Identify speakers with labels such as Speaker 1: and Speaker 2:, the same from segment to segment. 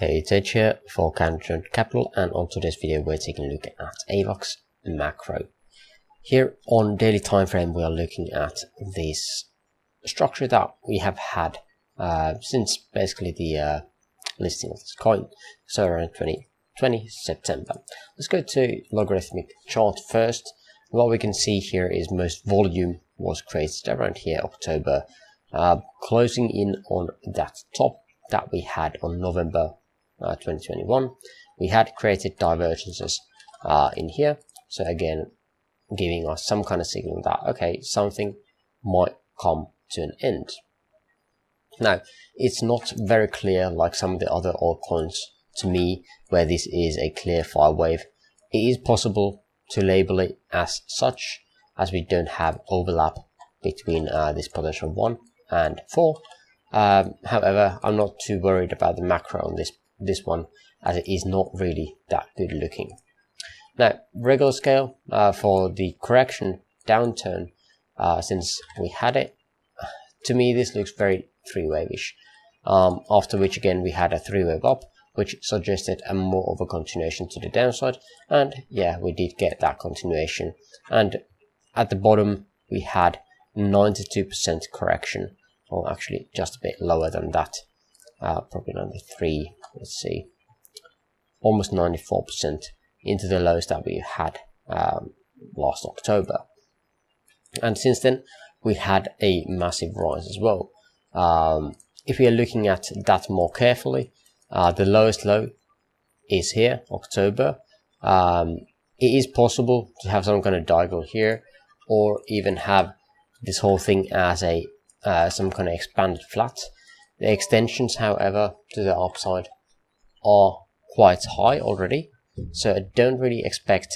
Speaker 1: Hey, it's Edge here for Counter Capital, and on today's video we're taking a look at AVAX macro. Here on daily time frame we are looking at this structure that we have had since basically the listing of this coin, so around 2020 September. Let's go to logarithmic chart first. What we can see here is most volume was created around here October, closing in on that top that we had on November 2021. We had created divergences in here, so again giving us some kind of signal that okay, something might come to an end. Now it's not very clear like some of the other altcoins to me where this is a clear fire wave. It is possible to label it as such as we don't have overlap between this potential 1 and 4. However, I'm not too worried about the macro on this one, as it is not really that good looking. Now, regular scale for the correction downturn since we had it, to me this looks very three-wave-ish. After which again we had a three-wave up, which suggested a more of a continuation to the downside, and yeah, we did get that continuation. And at the bottom we had 92% correction, or actually just a bit lower than that. Probably 93, let's see, almost 94% into the lows that we had last October. And since then we had a massive rise as well. If we are looking at that more carefully, the lowest low is here, October. It is possible to have some kind of diagonal here, or even have this whole thing as a some kind of expanded flat. The extensions, however, to the upside are quite high already, so I don't really expect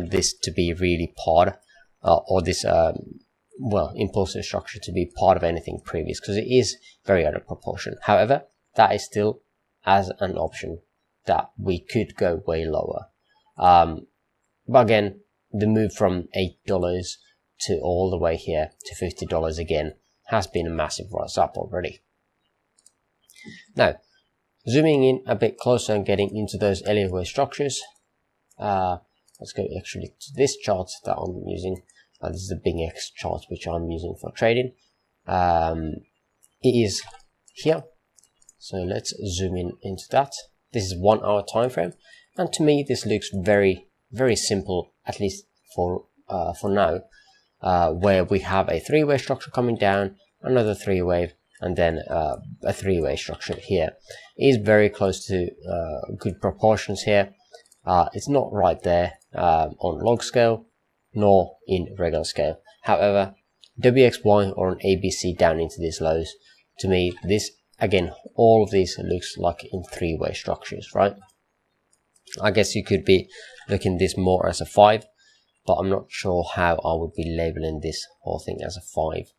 Speaker 1: this to be really part or this well, impulsive structure to be part of anything previous, because it is very out of proportion. However, that is still as an option that we could go way lower. But again, the move from $8 to all the way here to $50 again has been a massive rise up already. Now, zooming in a bit closer and getting into those alleyway structures, let's go actually to this chart that I'm using. This is the Big X chart which I'm using for trading. It is here, so let's zoom in into that. This is 1 hour time frame, and to me this looks very, very simple, at least for now, where we have a three-way structure coming down, another three-wave, and then a three-way structure here. It is very close to good proportions here. It's not right there on log scale nor in regular scale. However, WXY or an ABC down into these lows, to me this again, all of these looks like in three-way structures, right? I guess you could be looking this more as a 5, but I'm not sure how I would be labeling this whole thing as a 5.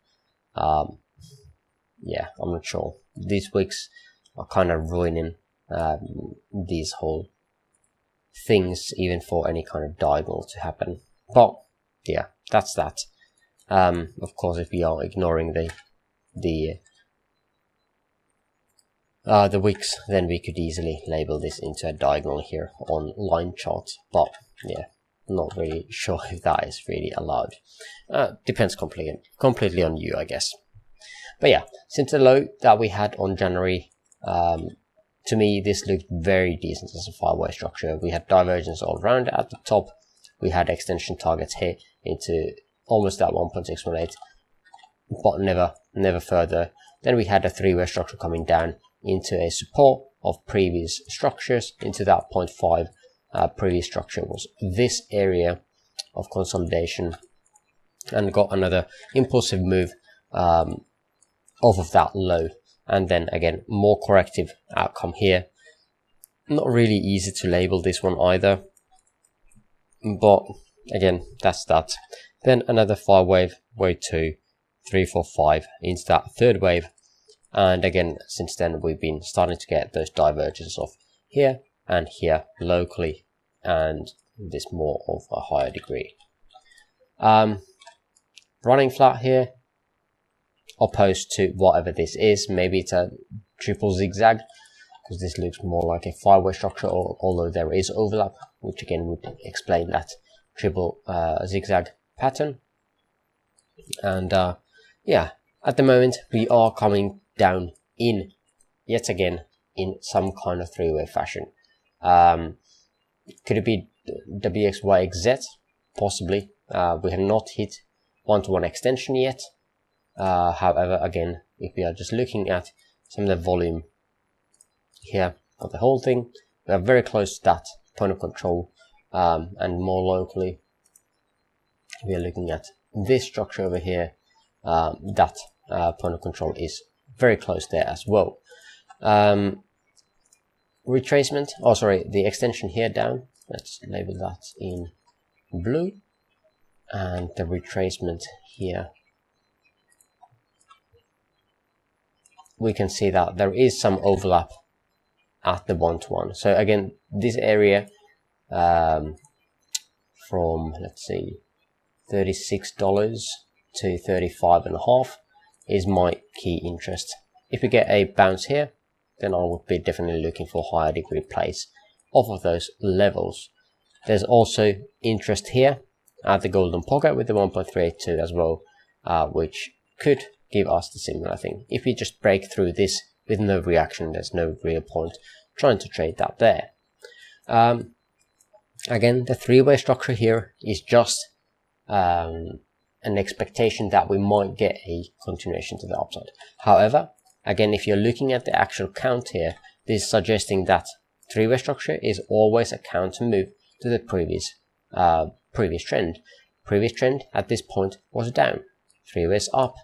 Speaker 1: Yeah, I'm not sure. These wicks are kind of ruining these whole things, even for any kind of diagonal to happen. But yeah, that's that. Of course, if we are ignoring the wicks, then we could easily label this into a diagonal here on line chart. But yeah, not really sure if that is really allowed. Depends completely on you, I guess. But yeah, since the low that we had on January, to me this looked very decent as a five-way structure. We had divergence all around at the top. We had extension targets here into almost that 1.618, but never further. Then we had a three-way structure coming down into a support of previous structures into that 0.5. Previous structure was this area of consolidation, and got another impulsive move off of that low, and then again more corrective outcome here. Not really easy to label this one either, but again, that's that. Then another 5-wave, wave 2, 3, 4, 5 into that third wave, and again since then we've been starting to get those divergences of here and here locally, and this more of a higher degree. Running flat here, opposed to whatever this is. Maybe it's a triple zigzag, because this looks more like a 5-way structure, although there is overlap, which again would explain that triple zigzag pattern. And yeah, at the moment we are coming down in, yet again, in some kind of 3-way fashion. Could it be WXYZ? Possibly. We have not hit 1-to-1 extension yet. However, again, if we are just looking at some of the volume here of the whole thing, we are very close to that point of control, and more locally we are looking at this structure over here. That point of control is very close there as well. Retracement, oh sorry, the extension here down, let's label that in blue, and the retracement here, we can see that there is some overlap at the 1-to-1. So again, this area from, let's see, $36 to $35.50 is my key interest. If we get a bounce here, then I would be definitely looking for higher degree plays off of those levels. There's also interest here at the golden pocket with the 1.382 as well, which could give us the similar thing. If we just break through this with no reaction, there's no real point trying to trade that there. Again, the 3-way structure here is just an expectation that we might get a continuation to the upside. However, again, if you're looking at the actual count here, this is suggesting that 3-way structure is always a counter move to the previous trend. Previous trend at this point was down. 3 ways up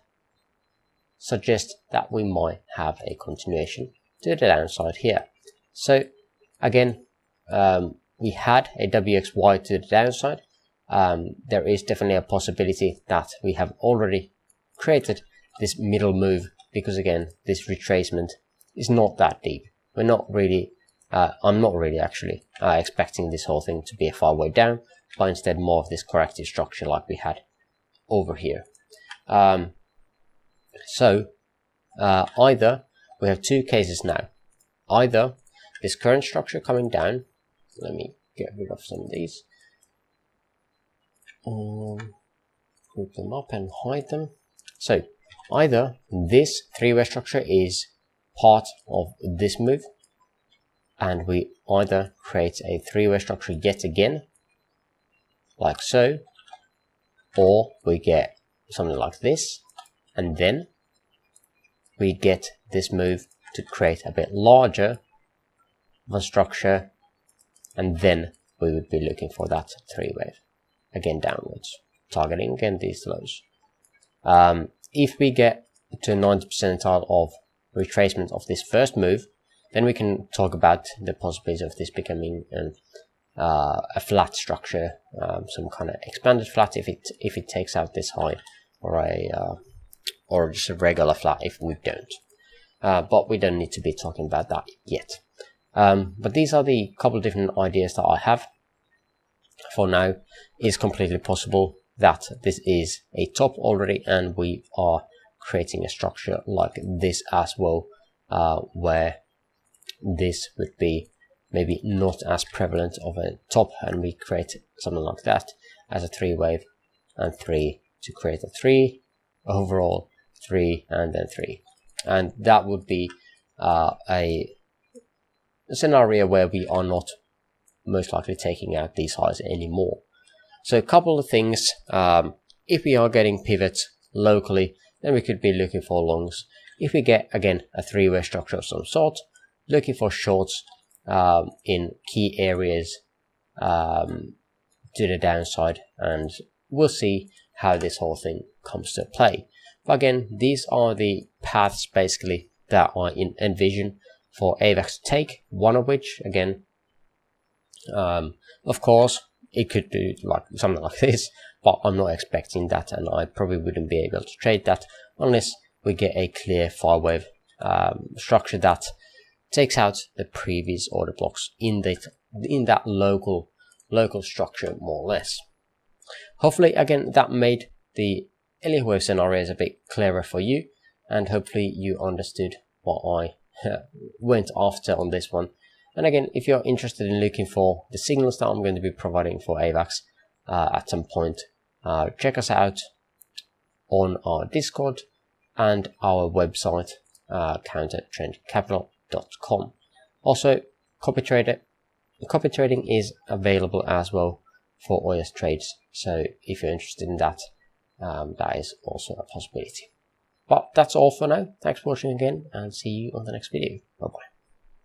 Speaker 1: suggests that we might have a continuation to the downside here. So again, we had a WXY to the downside. There is definitely a possibility that we have already created this middle move, because again, this retracement is not that deep. We're not really, I'm not really actually expecting this whole thing to be a 5-way down, but instead more of this corrective structure like we had over here. So either we have two cases now. Either this current structure coming down, let me get rid of some of these, group them up and hide them. So either this 3-way structure is part of this move, and we either create a 3-way structure yet again, like so, or we get something like this, and then we get this move to create a bit larger of a structure, and then we would be looking for that 3-wave again downwards, targeting again these lows. If we get to 90th percentile of retracement of this first move, then we can talk about the possibility of this becoming a flat structure, some kind of expanded flat if it takes out this high, or just a regular flat if we don't. But we don't need to be talking about that yet. But these are the couple of different ideas that I have. For now, it's completely possible that this is a top already, and we are creating a structure like this as well, where this would be maybe not as prevalent of a top, and we create something like that as a 3-wave, and 3 to create a 3 overall, 3 and then 3, and that would be a scenario where we are not most likely taking out these highs anymore. So a couple of things, if we are getting pivots locally, then we could be looking for longs. If we get again a 3-way structure of some sort, looking for shorts in key areas to the downside, and we'll see how this whole thing comes to play. But again, these are the paths basically that I envision for AVAX to take, one of which, again, of course, it could do like something like this, but I'm not expecting that, and I probably wouldn't be able to trade that unless we get a clear 5-wave structure that takes out the previous order blocks in that local structure, more or less. Hopefully, again, that made the Elliott wave scenarios a bit clearer for you, and hopefully you understood what I went after on this one. And again, if you're interested in looking for the signals that I'm going to be providing for AVAX at some point, check us out on our Discord and our website, countertrendcapital.com. Also, copy trading is available as well for OS trades. So if you're interested in that, that is also a possibility. But that's all for now. Thanks for watching again, and see you on the next video. Bye bye.